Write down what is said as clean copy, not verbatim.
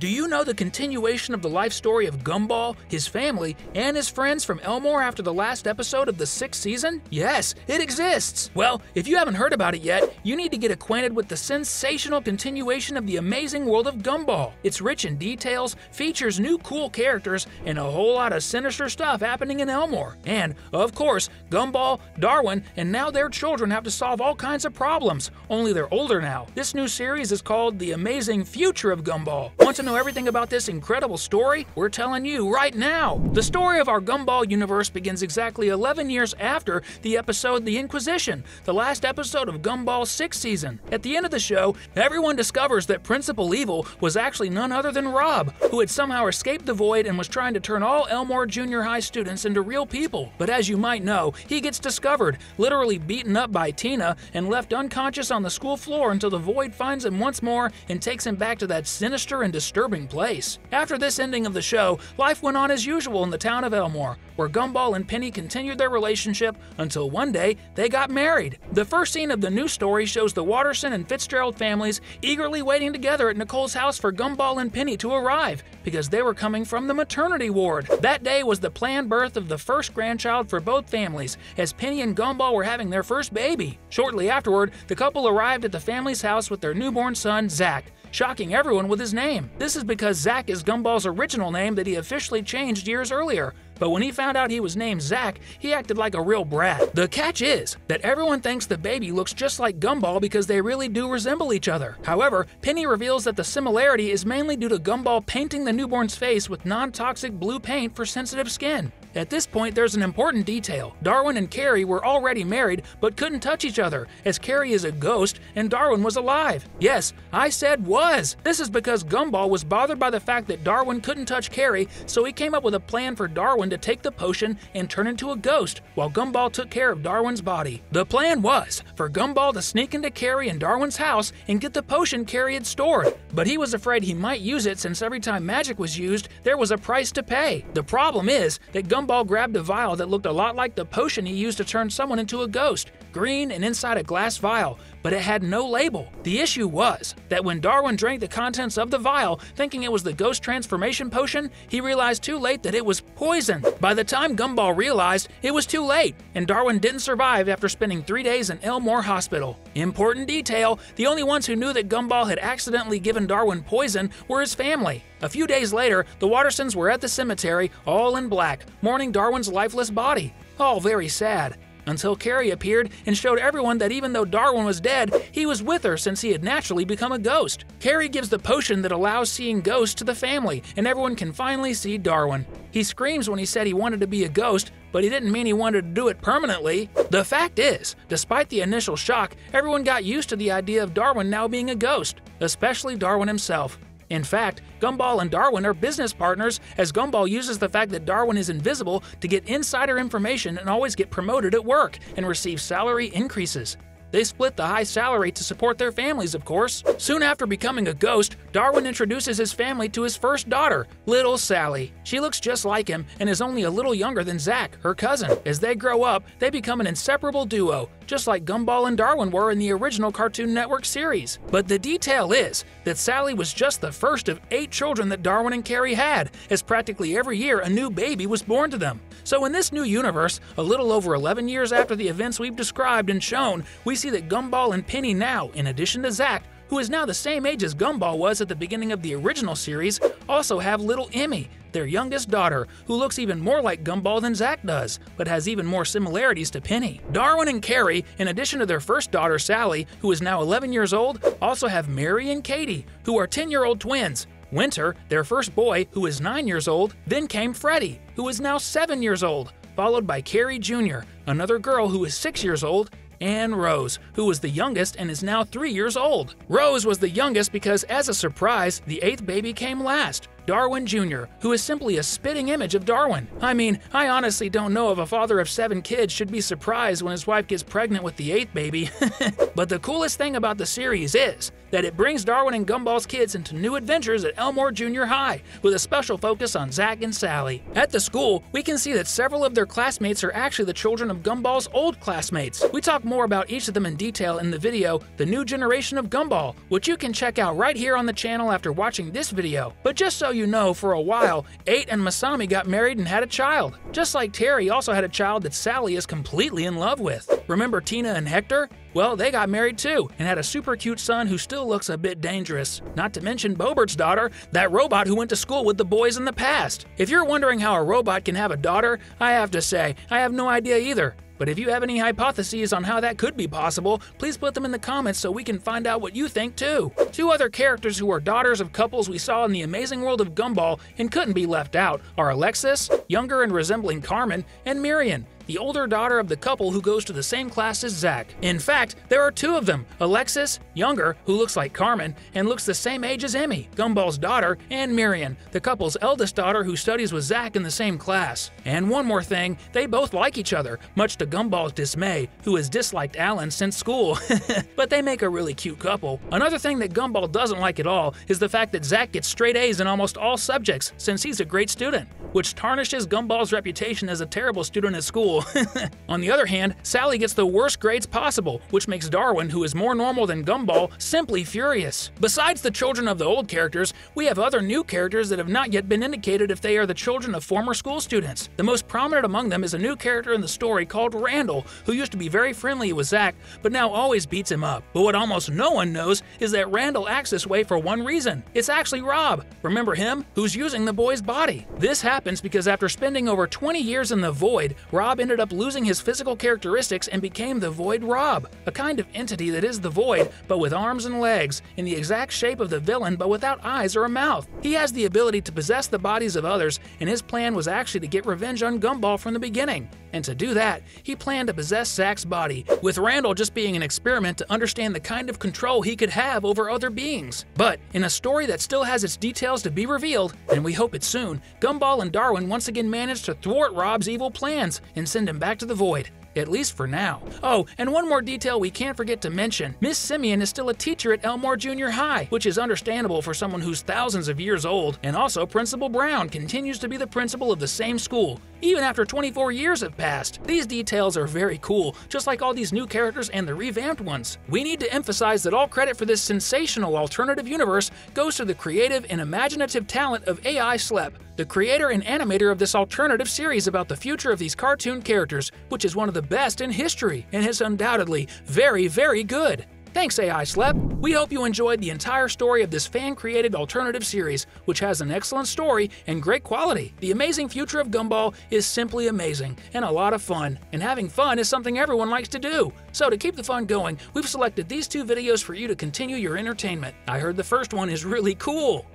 Do you know the continuation of the life story of Gumball, his family, and his friends from Elmore after the last episode of the 6th season? Yes, it exists! Well, if you haven't heard about it yet, you need to get acquainted with the sensational continuation of the amazing world of Gumball. It's rich in details, features new cool characters, and a whole lot of sinister stuff happening in Elmore. And, of course, Gumball, Darwin, and now their children have to solve all kinds of problems, only they're older now. This new series is called The Amazing Future of Gumball. Want to know everything about this incredible story? We're telling you right now! The story of our Gumball universe begins exactly 11 years after the episode The Inquisition, the last episode of Gumball's 6th season. At the end of the show, everyone discovers that Principal Evil was actually none other than Rob, who had somehow escaped the void and was trying to turn all Elmore Junior High students into real people. But as you might know, he gets discovered, literally beaten up by Tina, and left unconscious on the school floor until the void finds him once more and takes him back to that sinister and disturbing place. After this ending of the show, life went on as usual in the town of Elmore, where Gumball and Penny continued their relationship until one day they got married. The first scene of the new story shows the Watterson and Fitzgerald families eagerly waiting together at Nicole's house for Gumball and Penny to arrive because they were coming from the maternity ward. That day was the planned birth of the first grandchild for both families, as Penny and Gumball were having their first baby. Shortly afterward, the couple arrived at the family's house with their newborn son, Zach, shocking everyone with his name. This is because Zach is Gumball's original name that he officially changed years earlier. But when he found out he was named Zach, he acted like a real brat. The catch is that everyone thinks the baby looks just like Gumball because they really do resemble each other. However, Penny reveals that the similarity is mainly due to Gumball painting the newborn's face with non-toxic blue paint for sensitive skin. At this point, there's an important detail. Darwin and Carrie were already married but couldn't touch each other, as Carrie is a ghost and Darwin was alive. Yes, I said was. This is because Gumball was bothered by the fact that Darwin couldn't touch Carrie, so he came up with a plan for Darwin to take the potion and turn into a ghost, while Gumball took care of Darwin's body. The plan was for Gumball to sneak into Carrie and Darwin's house and get the potion Carrie had stored, but he was afraid he might use it since every time magic was used, there was a price to pay. The problem is that Gumball grabbed a vial that looked a lot like the potion he used to turn someone into a ghost, green and inside a glass vial, but it had no label. The issue was that when Darwin drank the contents of the vial, thinking it was the ghost transformation potion, he realized too late that it was poison. By the time Gumball realized, it was too late, and Darwin didn't survive after spending 3 days in Elmore Hospital. Important detail, the only ones who knew that Gumball had accidentally given Darwin poison were his family. A few days later, the Wattersons were at the cemetery, all in black, mourning Darwin's lifeless body. All very sad. Until Carrie appeared and showed everyone that even though Darwin was dead, he was with her since he had naturally become a ghost. Carrie gives the potion that allows seeing ghosts to the family, and everyone can finally see Darwin. He screams when he said he wanted to be a ghost, but he didn't mean he wanted to do it permanently. The fact is, despite the initial shock, everyone got used to the idea of Darwin now being a ghost, especially Darwin himself. In fact, Gumball and Darwin are business partners, as Gumball uses the fact that Darwin is invisible to get insider information and always get promoted at work and receive salary increases. They split the high salary to support their families, of course. Soon after becoming a ghost, Darwin introduces his family to his first daughter, little Sally. She looks just like him and is only a little younger than Zach, her cousin. As they grow up, they become an inseparable duo, just like Gumball and Darwin were in the original Cartoon Network series. But the detail is that Sally was just the first of 8 children that Darwin and Carrie had, as practically every year a new baby was born to them. So in this new universe, a little over 11 years after the events we've described and shown, we see that Gumball and Penny now, in addition to Zach, who is now the same age as Gumball was at the beginning of the original series, also have little Emmy, their youngest daughter, who looks even more like Gumball than Zach does, but has even more similarities to Penny. Darwin and Carrie, in addition to their first daughter Sally, who is now 11 years old, also have Mary and Katie, who are 10-year-old twins. Winter, their first boy, who is 9 years old, then came Freddie, who is now 7 years old, followed by Carrie Jr., another girl who is 6 years old, and Rose, who was the youngest and is now 3 years old. Rose was the youngest because, as a surprise, the 8th baby came last. Darwin Jr., who is simply a spitting image of Darwin. I mean, I honestly don't know if a father of 7 kids should be surprised when his wife gets pregnant with the 8th baby. But the coolest thing about the series is that it brings Darwin and Gumball's kids into new adventures at Elmore Junior High, with a special focus on Zach and Sally. At the school, we can see that several of their classmates are actually the children of Gumball's old classmates. We talk more about each of them in detail in the video, The New Generation of Gumball, which you can check out right here on the channel after watching this video. But just so you know, for a while, 8 and Masami got married and had a child. Just like Terry also had a child that Sally is completely in love with. Remember Tina and Hector? Well, they got married too, and had a super cute son who still looks a bit dangerous. Not to mention Bobert's daughter, that robot who went to school with the boys in the past. If you're wondering how a robot can have a daughter, I have to say, I have no idea either. But if you have any hypotheses on how that could be possible, please put them in the comments so we can find out what you think too. 2 other characters who are daughters of couples we saw in the amazing world of Gumball and couldn't be left out are Alexis, younger and resembling Carmen, and Miriam, the older daughter of the couple who goes to the same class as Zach. In fact, there are 2 of them, Alexis, younger, who looks like Carmen and looks the same age as Emmy, Gumball's daughter, and Miriam, the couple's eldest daughter who studies with Zach in the same class. And one more thing, they both like each other, much to Gumball's dismay, who has disliked Alan since school. But they make a really cute couple. Another thing that Gumball doesn't like at all is the fact that Zach gets straight A's in almost all subjects, since he's a great student, which tarnishes Gumball's reputation as a terrible student at school. On the other hand, Sally gets the worst grades possible, which makes Darwin, who is more normal than Gumball, simply furious. Besides the children of the old characters, we have other new characters that have not yet been indicated if they are the children of former school students. The most prominent among them is a new character in the story called Randall, who used to be very friendly with Zach, but now always beats him up. But what almost no one knows is that Randall acts this way for one reason. It's actually Rob. Remember him? Who's using the boy's body. This happens because after spending over 20 years in the Void, Rob ended up losing his physical characteristics and became the Void Rob, a kind of entity that is the Void, but with arms and legs, in the exact shape of the villain but without eyes or a mouth. He has the ability to possess the bodies of others, and his plan was actually to get revenge on Gumball from the beginning. And to do that, he planned to possess Zach's body, with Randall just being an experiment to understand the kind of control he could have over other beings. But in a story that still has its details to be revealed, and we hope it's soon, Gumball and Darwin once again managed to thwart Rob's evil plans and send him back to the Void. At least for now. Oh, and one more detail we can't forget to mention. Miss Simeon is still a teacher at Elmore Junior High, which is understandable for someone who's thousands of years old. And also, Principal Brown continues to be the principal of the same school, even after 24 years have passed. These details are very cool, just like all these new characters and the revamped ones. We need to emphasize that all credit for this sensational alternative universe goes to the creative and imaginative talent of AI Slep, the creator and animator of this alternative series about the future of these cartoon characters, which is one of the best in history and is undoubtedly very, very good. Thanks, AI Slep. We hope you enjoyed the entire story of this fan-created alternative series, which has an excellent story and great quality. The amazing future of Gumball is simply amazing and a lot of fun, and having fun is something everyone likes to do. So to keep the fun going, we've selected these 2 videos for you to continue your entertainment. I heard the first one is really cool.